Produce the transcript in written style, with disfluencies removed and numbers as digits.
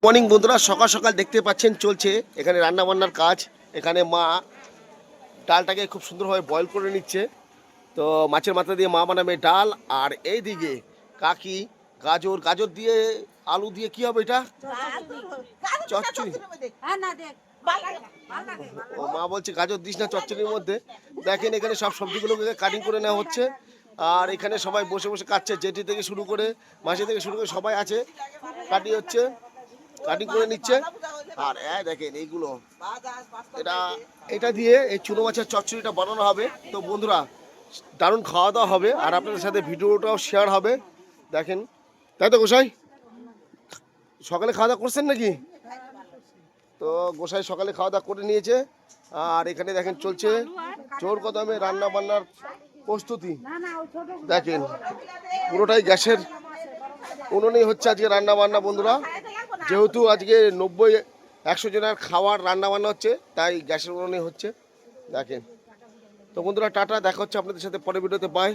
Morning বন্ধুরা, সকাল সকাল দেখতে পাচ্ছেন চলছে এখানে রান্না বান্নার কাজ। এখানে মা ডালটাকে খুব সুন্দরভাবে বয়েল করে নিচ্ছে। তো মাছের মাথা দিয়ে মা বানাবে ডাল, আর এইদিকে কাকি গাজর গাজর দিয়ে আলু দিয়ে কি হবে এটা? চচ্চড়ি। ও মা বলছে গাজর দিস না চচ্চড়ির মধ্যে। দেখেন এখানে সব সবজিগুলোকে কাটিং করে নেওয়া হচ্ছে, আর এখানে সবাই বসে বসে কাটছে। জেঠি থেকে শুরু করে মাসি থেকে শুরু করে সবাই আছে, কাটি হচ্ছে, কাটিং করে নিচ্ছে। আর দেখেন এইগুলো, এটা দিয়ে এই চুনো মাছের চচ্চড়িটা বানানো হবে। তো বন্ধুরা, দারুণ খাওয়া দাওয়া হবে, আর আপনাদের সাথে ভিডিওটাও শেয়ার হবে। দেখেন, তাই তো গোসাই? সকালে খাওয়া দাওয়া করছেন নাকি? তো গোসাই সকালে খাওয়া দাওয়া করে নিয়েছে, আর এখানে দেখেন চলছে জোর কদমে রান্না বান্নার প্রস্তুতি। দেখেন পুরোটাই গ্যাসের উনুনেই হচ্ছে আজকে রান্না বান্না বন্ধুরা। যেহেতু আজকে 90-100 জনের খাওয়ার রান্না বান্না হচ্ছে, তাই গ্যাসের উনুনে হচ্ছে। দেখেন তো বন্ধুরা, টাটা, দেখা হচ্ছে আপনাদের সাথে পরের ভিডিওতে। বাই।